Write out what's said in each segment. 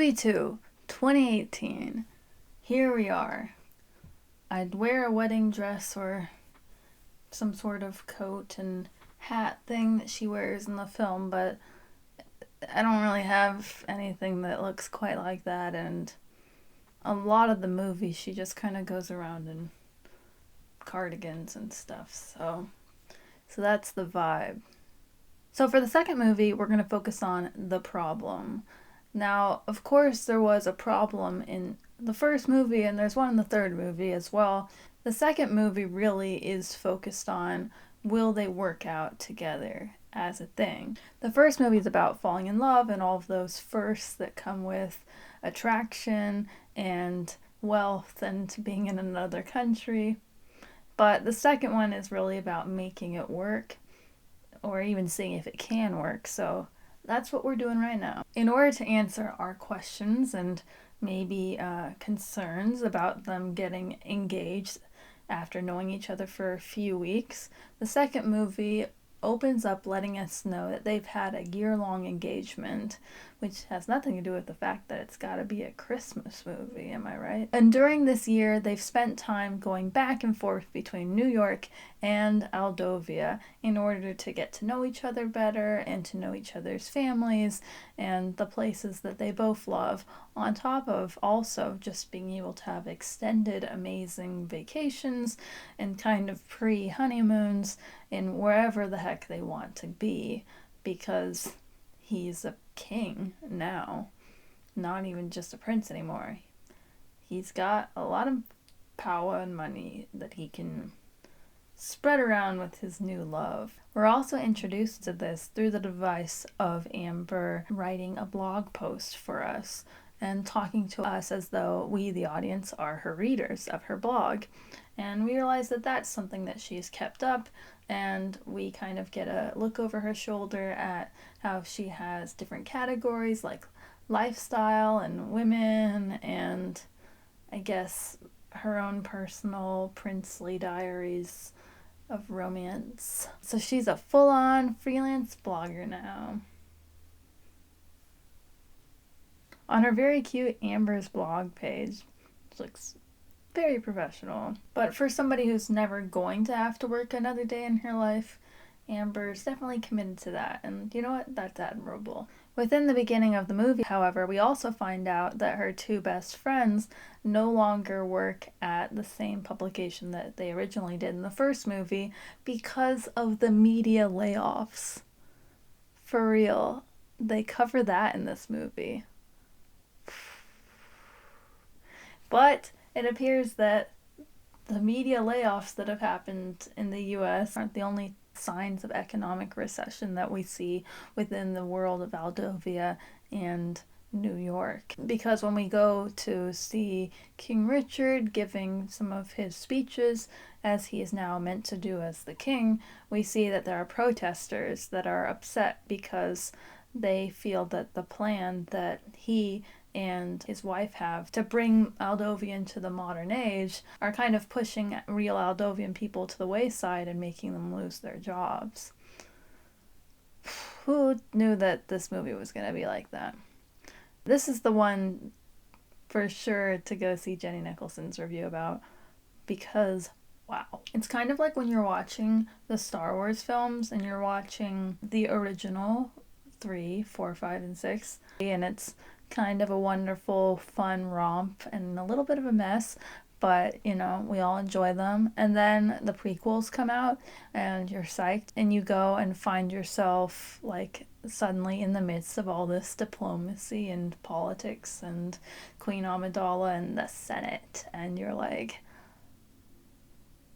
Movie 2, 2018. Here we are. I'd wear a wedding dress or some sort of coat and hat thing that she wears in the film, but I don't really have anything that looks quite like that, and a lot of the movie she just kind of goes around in cardigans and stuff, so that's the vibe. So for the second movie, we're going to focus on the problem. Now, of course, there was a problem in the first movie, and there's one in the third movie as well. The second movie really is focused on, will they work out together as a thing? The first movie is about falling in love and all of those firsts that come with attraction and wealth and being in another country. But the second one is really about making it work, or even seeing if it can work. So that's what we're doing right now. In order to answer our questions and maybe concerns about them getting engaged after knowing each other for a few weeks, the second movie opens up letting us know that they've had a year-long engagement, which has nothing to do with the fact that it's got to be a Christmas movie, am I right? And during this year, they've spent time going back and forth between New York and Aldovia in order to get to know each other better and to know each other's families and the places that they both love, on top of also just being able to have extended amazing vacations and kind of pre-honeymoons in wherever the heck they want to be, because he's a king now, not even just a prince anymore. He's got a lot of power and money that he can spread around with his new love. We're also introduced to this through the device of Amber writing a blog post for us and talking to us as though we, the audience, are her readers of her blog. And we realize that that's something that she's kept up, and we kind of get a look over her shoulder at how she has different categories like lifestyle and women and I guess her own personal princely diaries of romance. So she's a full-on freelance blogger now. On her very cute Amber's blog page, which looks very professional. But for somebody who's never going to have to work another day in her life, Amber's definitely committed to that, and you know what? That's admirable. Within the beginning of the movie, however, we also find out that her two best friends no longer work at the same publication that they originally did in the first movie because of the media layoffs. For real. They cover that in this movie. But it appears that the media layoffs that have happened in the US aren't the only signs of economic recession that we see within the world of Aldovia and New York. Because when we go to see King Richard giving some of his speeches, as he is now meant to do as the king, we see that there are protesters that are upset because they feel that the plan that he and his wife have to bring Aldovian to the modern age are kind of pushing real Aldovian people to the wayside and making them lose their jobs. Who knew that this movie was going to be like that? This is the one for sure to go see Jenny Nicholson's review about, because wow. It's kind of like when you're watching the Star Wars films and you're watching the original 3, 4, 5, and 6, and it's kind of a wonderful, fun romp and a little bit of a mess, but you know, we all enjoy them. And then the prequels come out and you're psyched and you go and find yourself like suddenly in the midst of all this diplomacy and politics and Queen Amidala and the Senate, and you're like,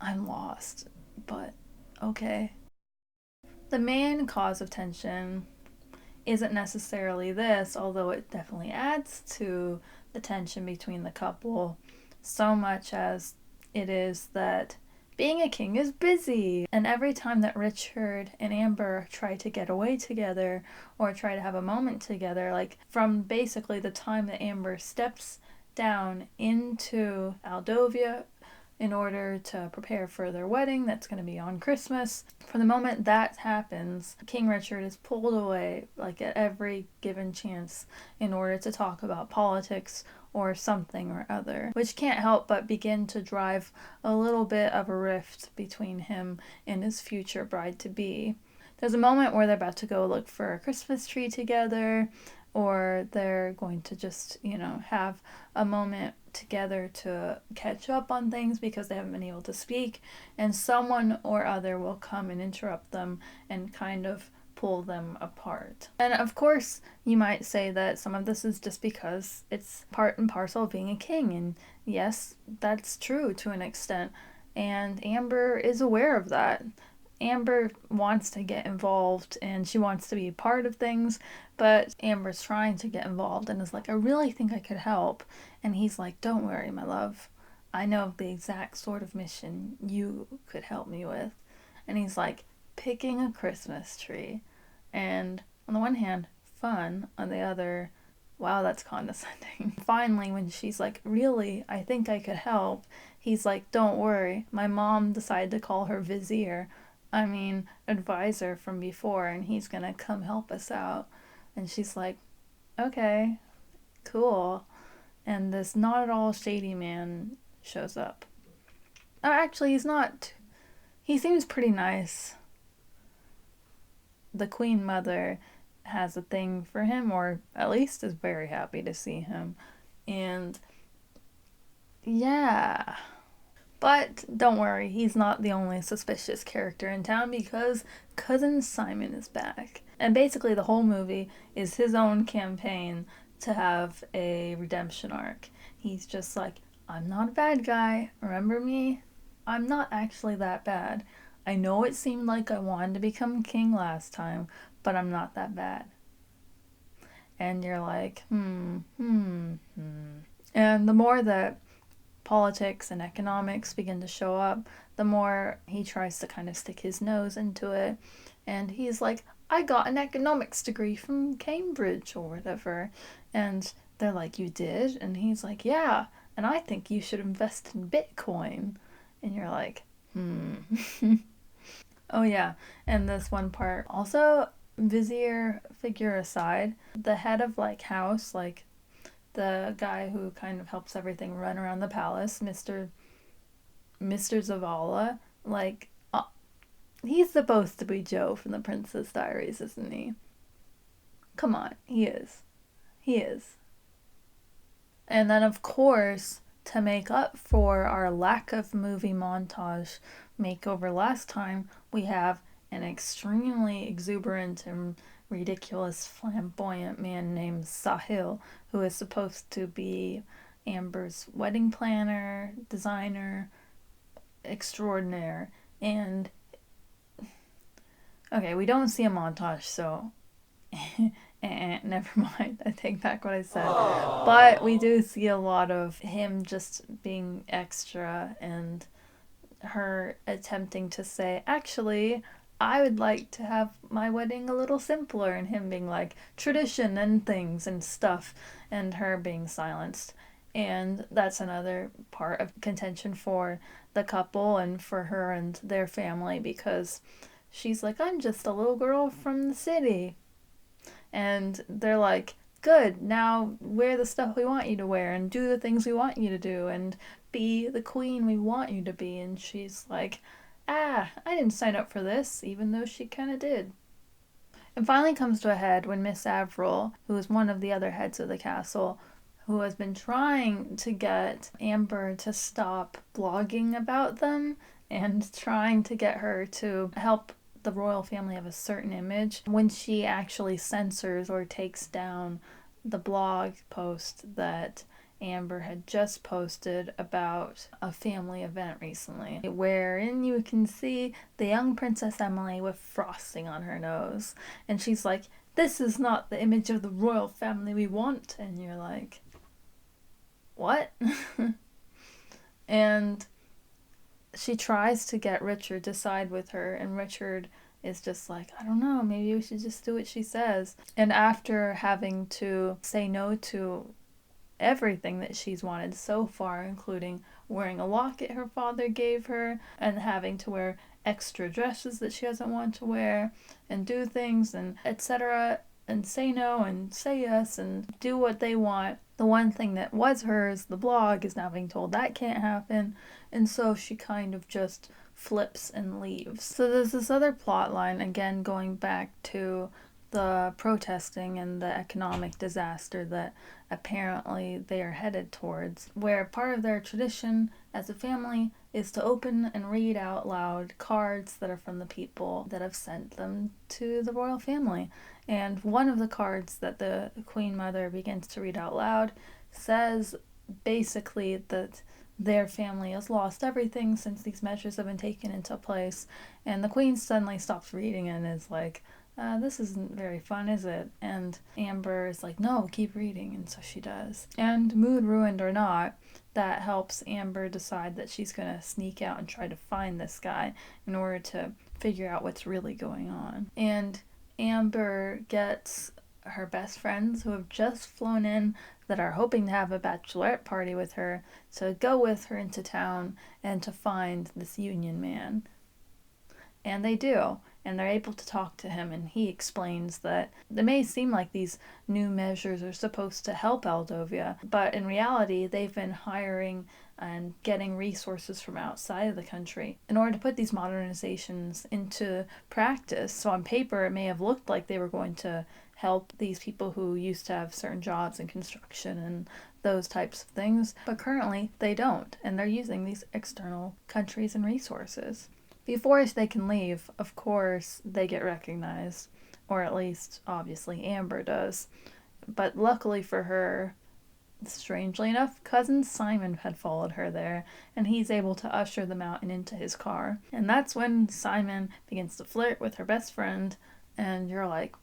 I'm lost, but okay. The main cause of tension isn't necessarily this, although it definitely adds to the tension between the couple, so much as it is that being a king is busy. And every time that Richard and Amber try to get away together or try to have a moment together, like from basically the time that Amber steps down into Aldovia in order to prepare for their wedding that's going to be on Christmas. For the moment that happens, King Richard is pulled away like at every given chance in order to talk about politics or something or other, which can't help but begin to drive a little bit of a rift between him and his future bride-to-be. There's a moment where they're about to go look for a Christmas tree together, or they're going to just, have a moment together to catch up on things because they haven't been able to speak, and someone or other will come and interrupt them and kind of pull them apart. And of course, you might say that some of this is just because it's part and parcel of being a king, and yes, that's true to an extent, and Amber is aware of that. Amber wants to get involved and she wants to be a part of things, but Amber's trying to get involved and is like, I really think I could help. And he's like, don't worry, my love. I know the exact sort of mission you could help me with. And he's like, picking a Christmas tree. And on the one hand, fun. On the other, wow, that's condescending. Finally, when she's like, really, I think I could help, he's like, don't worry. My mom decided to call her vizier. Advisor from before, and he's gonna come help us out. And she's like, okay, cool. And this not at all shady man shows up. Oh, actually, he's not. He seems pretty nice. The Queen Mother has a thing for him, or at least is very happy to see him. And yeah. But don't worry, he's not the only suspicious character in town because Cousin Simon is back. And basically the whole movie is his own campaign to have a redemption arc. He's just like, I'm not a bad guy, remember me? I'm not actually that bad. I know it seemed like I wanted to become king last time, but I'm not that bad. And you're like, And the more that politics and economics begin to show up, the more he tries to kind of stick his nose into it. And he's like, I got an economics degree from Cambridge or whatever. And they're like, you did? And he's like, yeah. And I think you should invest in Bitcoin. And you're like, Oh yeah. And this one part. Also, vizier figure aside, the head of house, the guy who kind of helps everything run around the palace, Mr. Zavala, he's supposed to be Joe from the Princess Diaries, isn't he? Come on, he is. He is. And then, of course, to make up for our lack of movie montage makeover last time, we have an extremely exuberant and ridiculous, flamboyant man named Sahil, who is supposed to be Amber's wedding planner, designer, extraordinaire. And okay, we don't see a montage, so never mind. I take back what I said. Aww. But we do see a lot of him just being extra and her attempting to say, actually, I would like to have my wedding a little simpler, and him being like, tradition and things and stuff, and her being silenced. And that's another part of contention for the couple and for her and their family, because she's like, I'm just a little girl from the city. And they're like, good, now wear the stuff we want you to wear and do the things we want you to do and be the queen we want you to be. And she's like, I didn't sign up for this, even though she kind of did. It finally comes to a head when Miss Avril, who is one of the other heads of the castle, who has been trying to get Amber to stop blogging about them and trying to get her to help the royal family have a certain image, when she actually censors or takes down the blog post that Amber had just posted about a family event recently, wherein you can see the young Princess Emily with frosting on her nose. And she's like, this is not the image of the royal family we want. And you're like, what? And she tries to get Richard to side with her, and Richard is just like, I don't know, maybe we should just do what she says. And after having to say no to everything that she's wanted so far, including wearing a locket her father gave her, and having to wear extra dresses that she doesn't want to wear, and do things, and etc., and say no and say yes and do what they want. The one thing that was hers, the blog, is now being told that can't happen, and so she kind of just flips and leaves. So there's this other plot line, again going back to the protesting and the economic disaster that apparently they are headed towards, where part of their tradition as a family is to open and read out loud cards that are from the people that have sent them to the royal family. And one of the cards that the Queen Mother begins to read out loud says basically that their family has lost everything since these measures have been taken into place. And the Queen suddenly stops reading and is like, this isn't very fun, is it? And Amber is like, no, keep reading, and so she does. And mood ruined or not, that helps Amber decide that she's going to sneak out and try to find this guy in order to figure out what's really going on. And Amber gets her best friends who have just flown in that are hoping to have a bachelorette party with her to go with her into town and to find this Union man. And they do, and they're able to talk to him, and he explains that it may seem like these new measures are supposed to help Aldovia, but in reality they've been hiring and getting resources from outside of the country in order to put these modernizations into practice. So on paper it may have looked like they were going to help these people who used to have certain jobs in construction and those types of things, but currently they don't, and they're using these external countries and resources. Before they can leave, of course, they get recognized, or at least, obviously, Amber does. But luckily for her, strangely enough, cousin Simon had followed her there, and he's able to usher them out and into his car. And that's when Simon begins to flirt with her best friend, and you're like,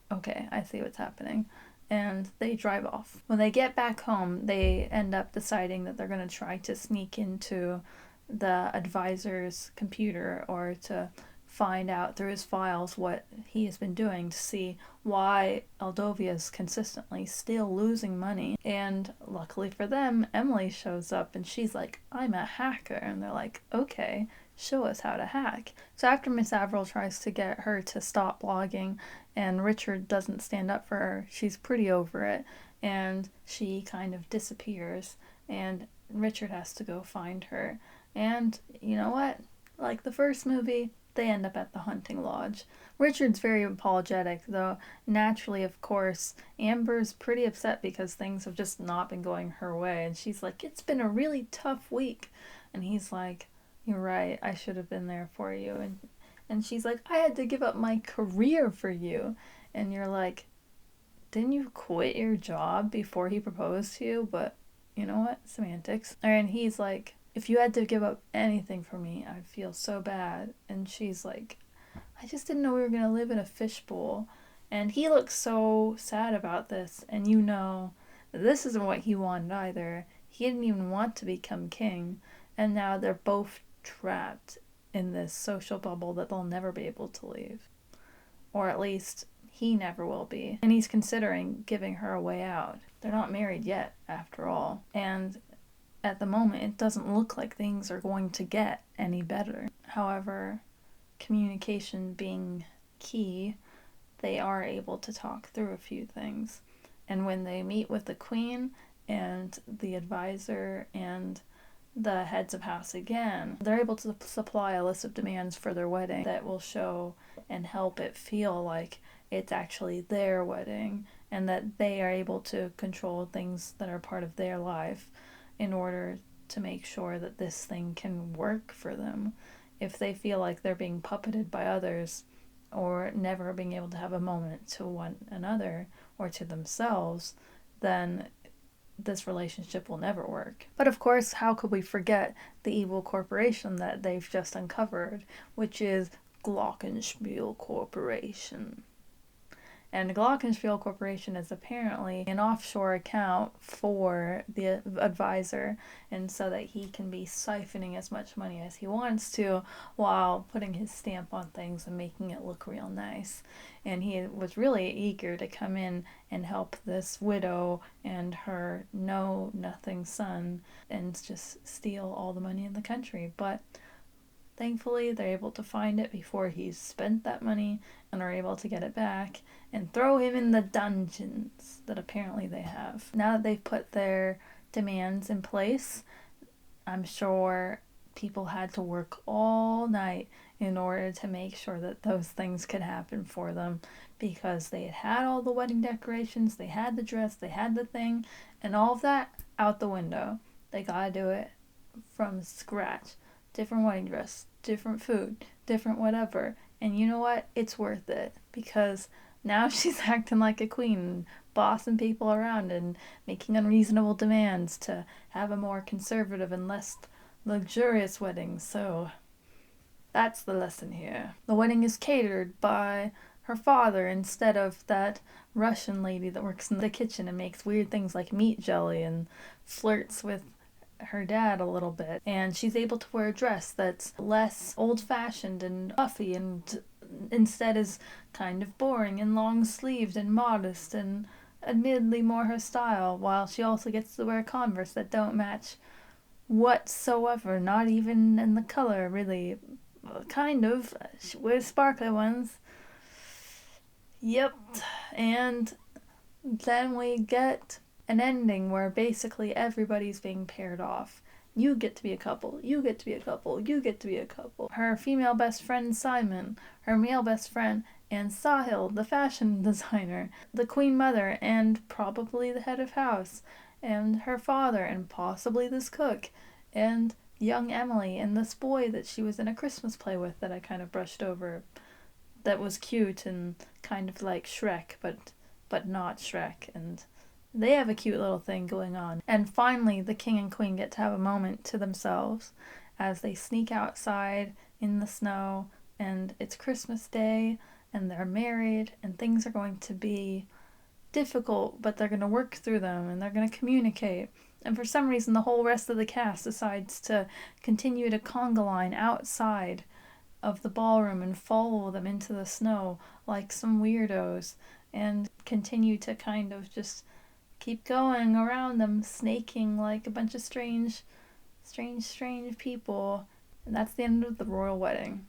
okay, I see what's happening. And they drive off. When they get back home, they end up deciding that they're going to try to sneak into the advisor's computer or to find out through his files what he has been doing to see why Aldovia is consistently still losing money. And luckily for them, Emily shows up and she's like, I'm a hacker. And they're like, okay, show us how to hack. So after Miss Avril tries to get her to stop blogging and Richard doesn't stand up for her, she's pretty over it and she kind of disappears and Richard has to go find her. And you know what? Like the first movie, they end up at the hunting lodge. Richard's very apologetic, though naturally, of course, Amber's pretty upset because things have just not been going her way. And she's like, it's been a really tough week. And he's like, you're right, I should have been there for you. And she's like, I had to give up my career for you. And you're like, didn't you quit your job before he proposed to you? But you know what? Semantics. And he's like, if you had to give up anything for me, I'd feel so bad. And she's like, I just didn't know we were going to live in a fishbowl. And he looks so sad about this. And you know, this isn't what he wanted either. He didn't even want to become king. And now they're both trapped in this social bubble that they'll never be able to leave. Or at least he never will be. And he's considering giving her a way out. They're not married yet, after all. And at the moment, it doesn't look like things are going to get any better. However, communication being key, they are able to talk through a few things. And when they meet with the Queen and the advisor and the heads of house again, they're able to supply a list of demands for their wedding that will show and help it feel like it's actually their wedding and that they are able to control things that are part of their life in order to make sure that this thing can work for them. If they feel like they're being puppeted by others or never being able to have a moment to one another or to themselves, then this relationship will never work. But of course, how could we forget the evil corporation that they've just uncovered, which is Glockenspiel Corporation. And Glockenspiel Corporation is apparently an offshore account for the advisor, and so that he can be siphoning as much money as he wants to while putting his stamp on things and making it look real nice. And he was really eager to come in and help this widow and her know-nothing son and just steal all the money in the country. But thankfully, they're able to find it before he's spent that money and are able to get it back and throw him in the dungeons that apparently they have. Now that they've put their demands in place, I'm sure people had to work all night in order to make sure that those things could happen for them, because they had all the wedding decorations, they had the dress, they had the thing, and all of that out the window. They gotta do it from scratch. Different wedding dress, different food, different whatever. And you know what? It's worth it, because now she's acting like a queen, bossing people around and making unreasonable demands to have a more conservative and less luxurious wedding. So that's the lesson here. The wedding is catered by her father instead of that Russian lady that works in the kitchen and makes weird things like meat jelly and flirts with her dad a little bit. And she's able to wear a dress that's less old-fashioned and puffy and instead is kind of boring and long-sleeved and modest and admittedly more her style, while she also gets to wear Converse that don't match whatsoever, not even in the color, really. Kind of. She wears sparkly ones. Yep. And then we get an ending where basically everybody's being paired off. You get to be a couple, you get to be a couple, you get to be a couple. Her female best friend Simon, her male best friend, and Sahil, the fashion designer, the queen mother, and probably the head of house, and her father, and possibly this cook, and young Emily, and this boy that she was in a Christmas play with that I kind of brushed over, that was cute and kind of like Shrek, but not Shrek, and they have a cute little thing going on. And finally, the king and queen get to have a moment to themselves as they sneak outside in the snow, and it's Christmas Day, and they're married, and things are going to be difficult, but they're going to work through them, and they're going to communicate. And for some reason, the whole rest of the cast decides to continue to conga line outside of the ballroom and follow them into the snow like some weirdos, and continue to kind of just keep going around them, snaking like a bunch of strange people. And that's the end of the royal wedding.